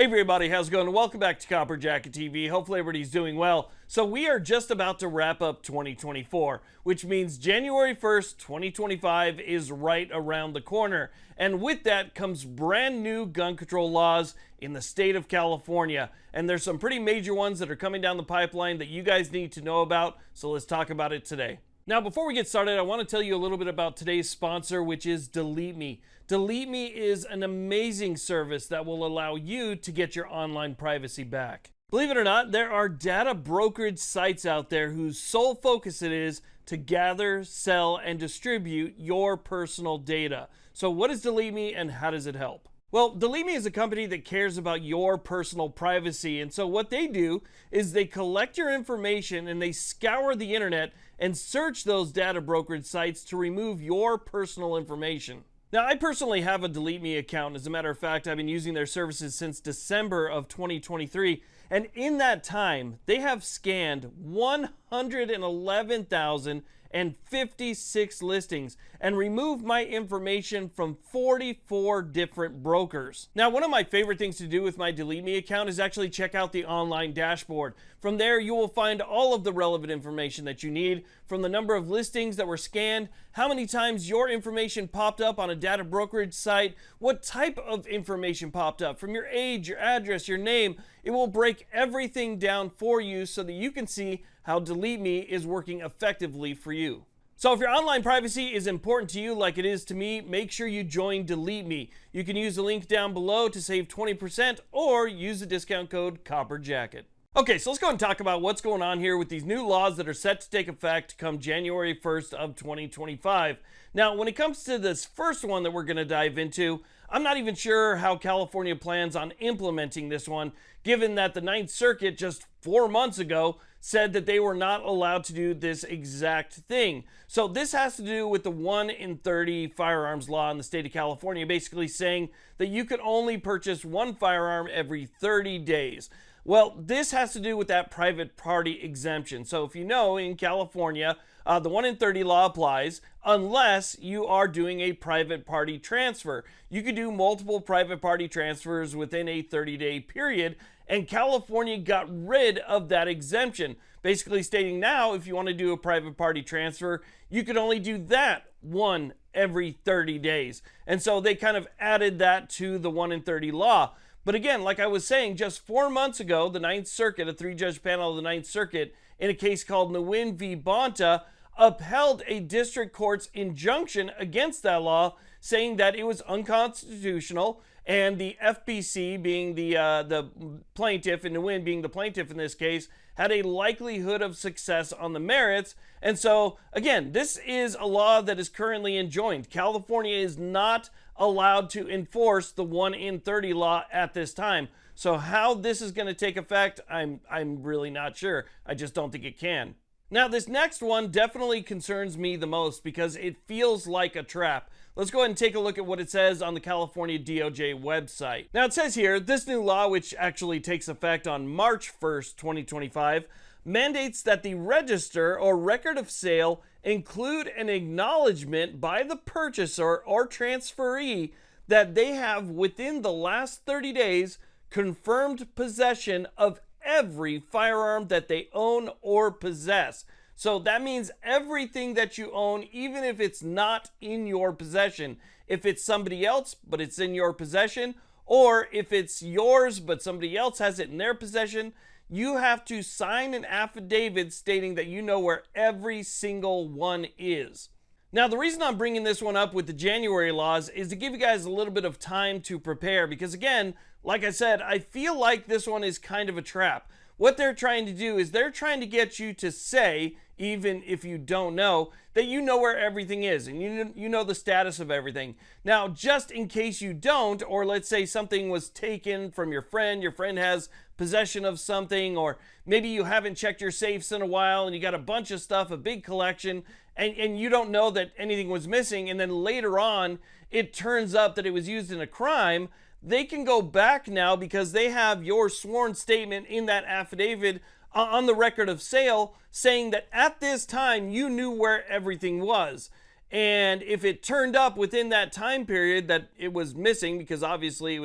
Hey everybody, how's it going? Welcome back to Copper Jacket TV. Hopefully everybody's doing well. So we are just about to wrap up 2024, which means January 1st, 2025 is right around the corner. And with that comes brand new gun control laws in the state of California. And there's some pretty major ones that are coming down the pipeline that you guys need to know about. So let's talk about it today. Now, before we get started, I want to tell you a little bit about today's sponsor, which is Delete Me. Delete Me is an amazing service that will allow you to get your online privacy back. Believe it or not, there are data brokerage sites out there whose sole focus it is to gather, sell, and distribute your personal data. So what is Delete Me and how does it help? Well, Delete Me is a company that cares about your personal privacy. And so what they do is they collect your information and they scour the internet and search those data brokerage sites to remove your personal information. Now, I personally have a Delete Me account. As a matter of fact, I've been using their services since December of 2023. And in that time, they have scanned 111,056 listings and removed my information from 44 different brokers. Now, one of my favorite things to do with my Delete Me account is actually check out the online dashboard. From there, you will find all of the relevant information that you need, from the number of listings that were scanned, how many times your information popped up on a data brokerage site, what type of information popped up, from your age, your address, your name. It will break everything down for you so that you can see how Delete Me is working effectively for you. So if your online privacy is important to you like it is to me, make sure you join Delete Me. You can use the link down below to save 20% or use the discount code COPPERJACKET. Okay, so let's go and talk about what's going on here with these new laws that are set to take effect come January 1st of 2025. Now, when it comes to this first one that we're going to dive into, I'm not even sure how California plans on implementing this one, given that the Ninth Circuit just 4 months ago said that they were not allowed to do this exact thing. So this has to do with the 1 in 30 firearms law in the state of California, basically saying that you could only purchase one firearm every 30 days. Well, this has to do with that private party exemption. So if you know, in California, the 1 in 30 law applies unless you are doing a private party transfer. You could do multiple private party transfers within a 30-day period, and California got rid of that exemption, basically stating now if you want to do a private party transfer, you could only do that one every 30 days. And so they kind of added that to the 1 in 30 law. But again, like I was saying, just 4 months ago, the Ninth Circuit, a 3-judge panel of the Ninth Circuit, in a case called Nguyen v. Bonta, upheld a district court's injunction against that law, saying that it was unconstitutional, and the FPC, being the plaintiff, and Nguyen being the plaintiff in this case, had a likelihood of success on the merits. And so, again, this is a law that is currently enjoined. California is not allowed to enforce the 1 in 30 law at this time. So how this is going to take effect, I'm really not sure. I just don't think it can. Now, this next one definitely concerns me the most because it feels like a trap. Let's go ahead and take a look at what it says on the California DOJ website. Now, it says here, this new law, which actually takes effect on March 1st, 2025, mandates that the register or record of sale include an acknowledgement by the purchaser or transferee that they have within the last 30 days confirmed possession of every firearm that they own or possess. So that means everything that you own, even if it's not in your possession. If it's somebody else, but it's in your possession, or if it's yours, but somebody else has it in their possession, you have to sign an affidavit stating that you know where every single one is. Now, the reason I'm bringing this one up with the January laws is to give you guys a little bit of time to prepare because, again, like I said, I feel like this one is kind of a trap. What they're trying to do is they're trying to get you to say, even if you don't know, that you know where everything is and you know the status of everything. Now, just in case you don't, or let's say something was taken from your friend has possession of something, or maybe you haven't checked your safes in a while and you got a bunch of stuff, a big collection, and you don't know that anything was missing, and then later on it turns up that it was used in a crime, they can go back now because they have your sworn statement in that affidavit on the record of sale saying that at this time you knew where everything was. And if it turned up within that time period that it was missing, because obviously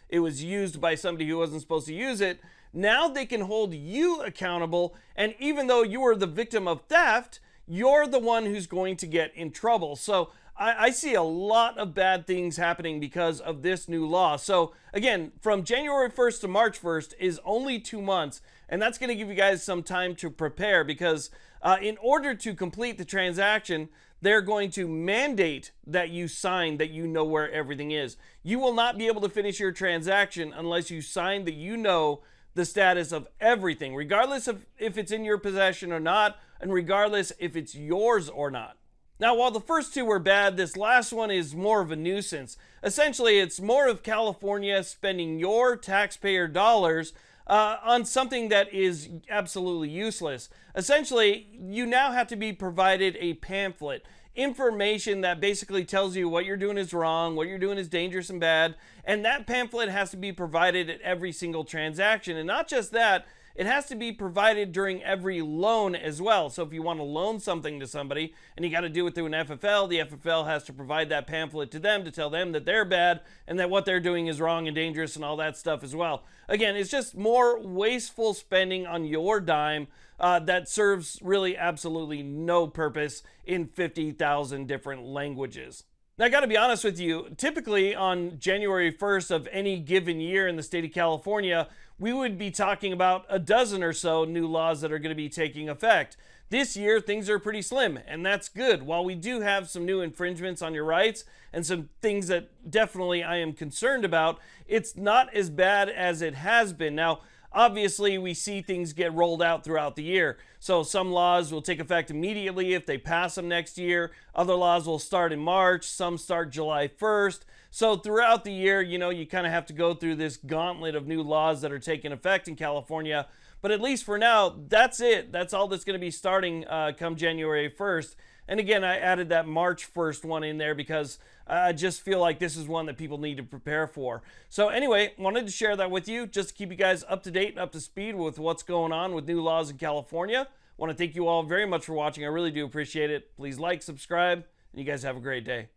it was used by somebody who wasn't supposed to use it, now they can hold you accountable. And even though you were the victim of theft, you're the one who's going to get in trouble. So I see a lot of bad things happening because of this new law. So again, from January 1st to March 1st is only 2 months. And that's going to give you guys some time to prepare, because in order to complete the transaction, they're going to mandate that you sign that you know where everything is. You will not be able to finish your transaction unless you sign that you know the status of everything, regardless of if it's in your possession or not, and regardless if it's yours or not. Now, while the first two were bad, this last one is more of a nuisance. Essentially, it's more of California spending your taxpayer dollars on something that is absolutely useless. Essentially, you now have to be provided a pamphlet, information that basically tells you what you're doing is wrong, what you're doing is dangerous and bad, and that pamphlet has to be provided at every single transaction. And not just that, it has to be provided during every loan as well. So if you want to loan something to somebody and you got to do it through an FFL, the FFL has to provide that pamphlet to them to tell them that they're bad and that what they're doing is wrong and dangerous and all that stuff as well. Again, it's just more wasteful spending on your dime that serves really absolutely no purpose in 50,000 different languages. Now, I got to be honest with you, typically on January 1st of any given year in the state of California, we would be talking about a dozen or so new laws that are going to be taking effect. This year, things are pretty slim, and that's good. While we do have some new infringements on your rights and some things that definitely I am concerned about, it's not as bad as it has been. Now, obviously, we see things get rolled out throughout the year. So some laws will take effect immediately if they pass them next year. Other laws will start in March. Some start July 1st. So throughout the year, you kind of have to go through this gauntlet of new laws that are taking effect in California. But at least for now, that's it. That's all that's going to be starting come January 1st. And again, I added that March 1st one in there because I just feel like this is one that people need to prepare for. So anyway, wanted to share that with you just to keep you guys up to date and up to speed with what's going on with new laws in California. Want to thank you all very much for watching. I really do appreciate it. Please like, subscribe, and you guys have a great day.